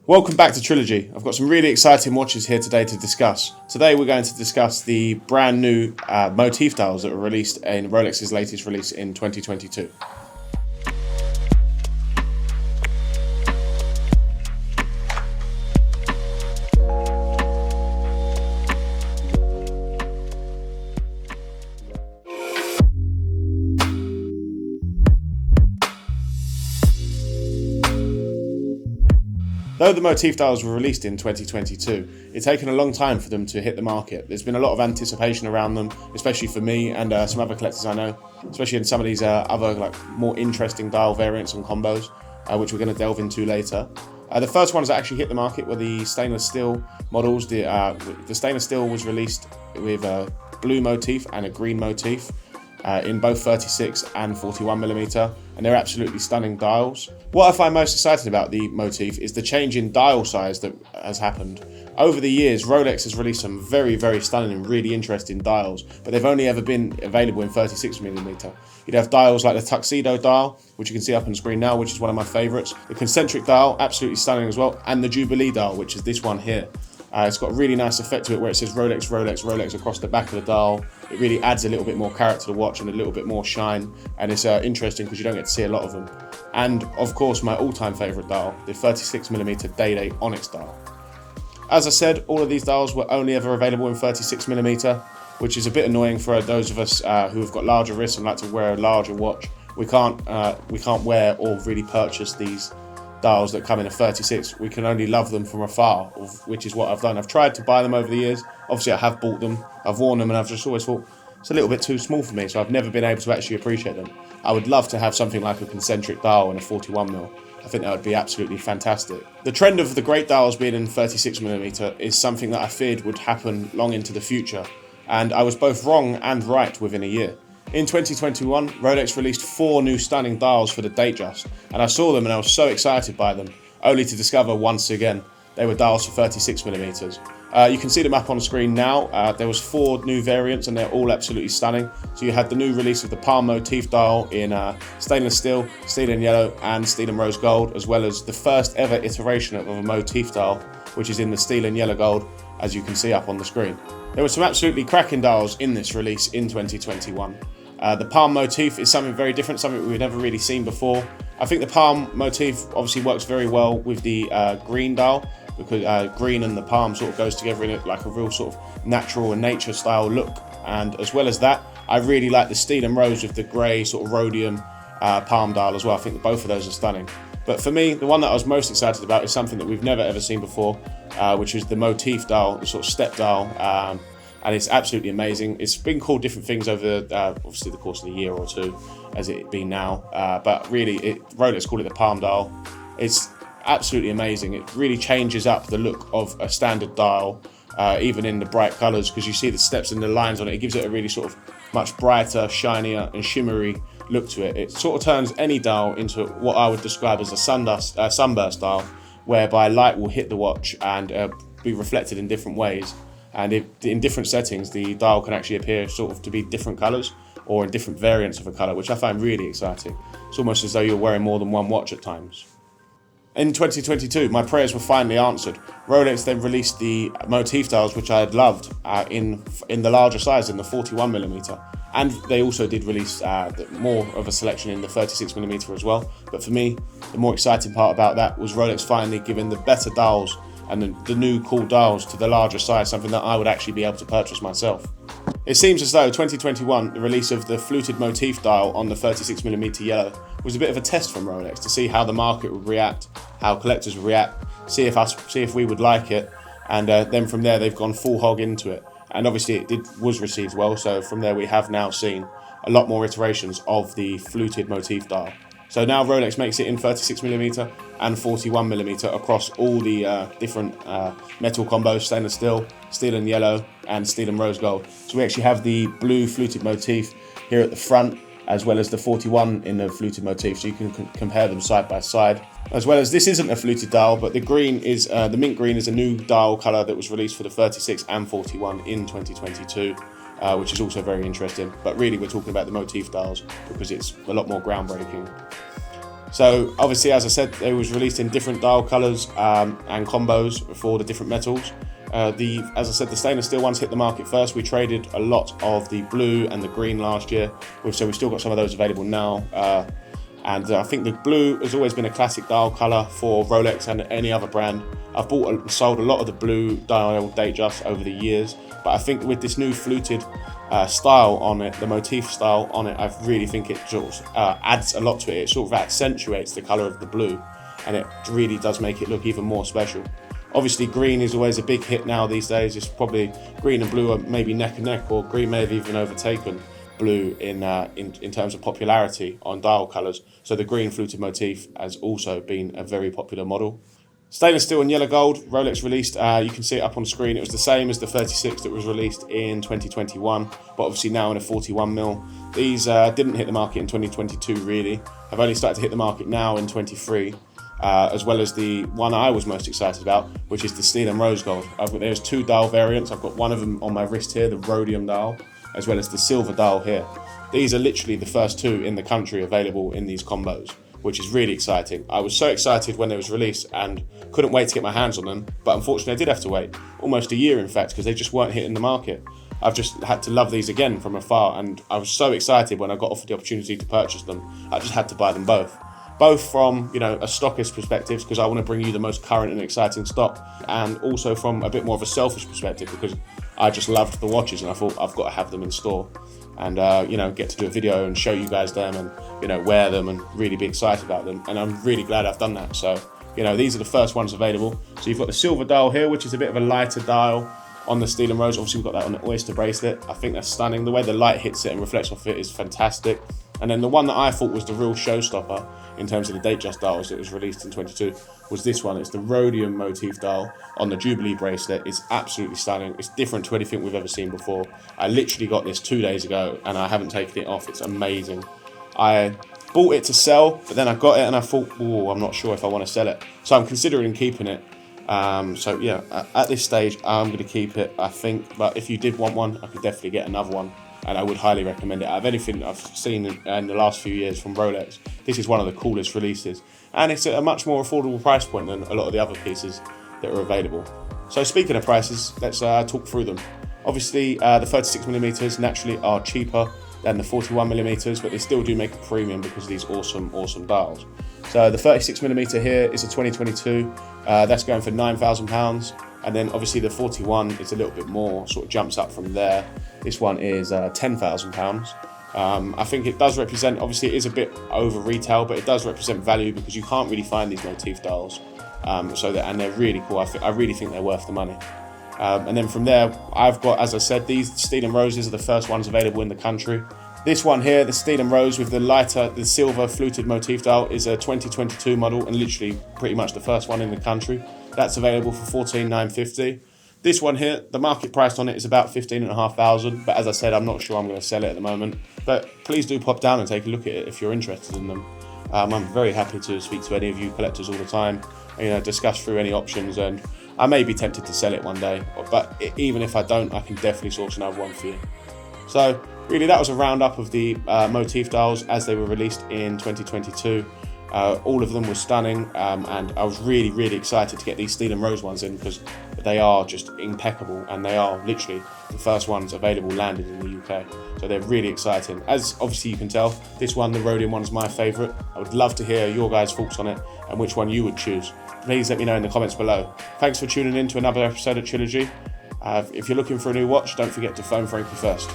Welcome back to Trilogy. I've got some really exciting watches here today to discuss. Today we're going to discuss the brand new motif dials that were released in Rolex's latest release in 2022. Though the motif dials were released in 2022, it's taken a long time for them to hit the market. There's been a lot of anticipation around them, especially for me and some other collectors I know, especially in some of these other more interesting dial variants and combos, which we're going to delve into later. The first ones that actually hit the market were the stainless steel models. The stainless steel was released with a blue motif and a green motif in both 36 and 41mm, and they're absolutely stunning dials. What I find most exciting about the motif is the change in dial size that has happened. Over the years, Rolex has released some very, very stunning and really interesting dials, but they've only ever been available in 36mm. You'd have dials like the tuxedo dial, which you can see up on the screen now, which is one of my favourites. The concentric dial, absolutely stunning as well, and the jubilee dial, which is this one here. It's got a really nice effect to it where it says Rolex, Rolex, Rolex across the back of the dial. It really adds a little bit more character to the watch and a little bit more shine, and it's interesting because you don't get to see a lot of them. And of course, my all-time favourite dial, the 36mm Day-Day Onyx dial. As I said, all of these dials were only ever available in 36mm, which is a bit annoying for those of us who have got larger wrists and like to wear a larger watch. We can't wear or really purchase these dials that come in a 36. We can only love them from afar, which is what I've done. I've tried to buy them over the years. Obviously I have bought them, I've worn them, and I've just always thought it's a little bit too small for me, so I've never been able to actually appreciate them. I would love to have something like a concentric dial and a 41mm. I think that would be absolutely fantastic. The trend of the great dials being in 36mm is something that I feared would happen long into the future, and I was both wrong and right within a year. In 2021, Rolex released 4 new stunning dials for the Datejust, and I saw them and I was so excited by them, only to discover once again they were dials for 36mm. You can see them up on screen now. There was 4 new variants and they're all absolutely stunning. So you had the new release of the palm motif dial in stainless steel, steel and yellow, and steel and rose gold, as well as the first ever iteration of a motif dial, which is in the steel and yellow gold, as you can see up on the screen. There were some absolutely cracking dials in this release in 2021. The palm motif is something very different, something we've never really seen before. I think the palm motif obviously works very well with the green dial, because green and the palm sort of goes together in a real sort of natural and nature style look. And as well as that, I really like the steel and rose with the grey sort of rhodium palm dial as well. I think that both of those are stunning. But for me, the one that I was most excited about is something that we've never ever seen before, which is the motif dial, the sort of step dial. And it's absolutely amazing. It's been called different things over obviously the course of the year or two, as it been now. But really, Rolex called it the palm dial. It's absolutely amazing. It really changes up the look of a standard dial, even in the bright colours, because you see the steps and the lines on it. It gives it a really sort of much brighter, shinier and shimmery look to it. It sort of turns any dial into what I would describe as a sunburst dial, whereby light will hit the watch and be reflected in different ways. And in different settings, the dial can actually appear sort of to be different colours or in different variants of a colour, which I find really exciting. It's almost as though you're wearing more than one watch at times. In 2022, my prayers were finally answered. Rolex then released the motif dials, which I had loved, in the larger size, in the 41mm. And they also did release more of a selection in the 36mm as well. But for me, the more exciting part about that was Rolex finally giving the better dials and the new cool dials to the larger size, something that I would actually be able to purchase myself. It seems as though 2021, the release of the fluted motif dial on the 36mm yellow, was a bit of a test from Rolex to see how the market would react, how collectors would react, see if we would like it, and then from there they've gone full hog into it. And obviously it was received well, so from there we have now seen a lot more iterations of the fluted motif dial. So now Rolex makes it in 36mm and 41mm across all the different metal combos, stainless steel, steel and yellow, and steel and rose gold. So we actually have the blue fluted motif here at the front, as well as the 41 in the fluted motif, so you can compare them side by side. As well as this isn't a fluted dial, but the green is the mint green is a new dial colour that was released for the 36 and 41 in 2022, which is also very interesting. But really, we're talking about the motif dials because it's a lot more groundbreaking. So obviously, as I said, it was released in different dial colours and combos for the different metals. As I said, the stainless steel ones hit the market first. We traded a lot of the blue and the green last year, so we've still got some of those available now. And I think the blue has always been a classic dial colour for Rolex and any other brand. I've bought and sold a lot of the blue dial Datejust over the years, but I think with this new fluted style on it, the motif style on it, I really think it sort of adds a lot to it. It sort of accentuates the colour of the blue, and it really does make it look even more special. Obviously, green is always a big hit now these days. It's probably green and blue are maybe neck and neck, or green may have even overtaken blue in terms of popularity on dial colours. So the green fluted motif has also been a very popular model. Stainless steel and yellow gold, Rolex released, you can see it up on screen. It was the same as the 36 that was released in 2021, but obviously now in a 41mm. These didn't hit the market in 2022 really. Have only started to hit the market now in 23. As well as the one I was most excited about, which is the steel and rose gold. There's two dial variants. I've got one of them on my wrist here, the rhodium dial, as well as the silver dial here. These are literally the first two in the country available in these combos, which is really exciting. I was so excited when they was released and couldn't wait to get my hands on them, but unfortunately I did have to wait almost a year in fact, because they just weren't hitting the market. I've just had to love these again from afar, and I was so excited when I got offered the opportunity to purchase them. I just had to buy them both. Both from, a stockist perspective, because I want to bring you the most current and exciting stock, and also from a bit more of a selfish perspective, because I just loved the watches and I thought I've got to have them in store and, get to do a video and show you guys them and, wear them and really be excited about them. And I'm really glad I've done that. So, these are the first ones available. So you've got the silver dial here, which is a bit of a lighter dial on the steel and rose. Obviously we've got that on the oyster bracelet. I think that's stunning. The way the light hits it and reflects off it is fantastic. And then the one that I thought was the real showstopper in terms of the Datejust dials that was released in 22 was this one. It's the rhodium motif dial on the Jubilee bracelet. It's absolutely stunning. It's different to anything we've ever seen before. I literally got this 2 days ago and I haven't taken it off. It's amazing. I bought it to sell, but then I got it and I thought, oh, I'm not sure if I want to sell it. So I'm considering keeping it. So yeah, at this stage, I'm going to keep it, I think. But if you did want one, I could definitely get another one. And I would highly recommend it. Out of anything I've seen in the last few years from Rolex, this is one of the coolest releases. And it's at a much more affordable price point than a lot of the other pieces that are available. So speaking of prices, let's talk through them. Obviously, the 36mm naturally are cheaper than the 41mm, but they still do make a premium because of these awesome dials. So the 36mm here is a 2022. That's going for £9,000. And then obviously the 41 is a little bit more, sort of jumps up from there. This one is £10,000. I think it does represent, obviously it is a bit over retail, but it does represent value because you can't really find these motif dials. And they're really cool. I really think they're worth the money. And then from there, I've got, as I said, these steel and roses are the first ones available in the country. This one here, the steel and rose with the silver fluted motif dial, is a 2022 model and literally pretty much the first one in the country. That's available for $14,950. This one here, the market price on it is about $15,500, but as I said, I'm not sure I'm going to sell it at the moment. But please do pop down and take a look at it if you're interested in them. I'm very happy to speak to any of you collectors all the time, discuss through any options, and I may be tempted to sell it one day, but even if I don't, I can definitely source another one for you. So really, that was a roundup of the motif dials as they were released in 2022. All of them were stunning, and I was really excited to get these steel and rose ones in because they are just impeccable and they are literally the first ones available landed in the UK. So they're really exciting. As obviously you can tell, this one, the rhodium one, is my favourite. I would love to hear your guys' thoughts on it and which one you would choose. Please let me know in the comments below. Thanks for tuning in to another episode of Trilogy. If you're looking for a new watch, don't forget to phone Frankie first.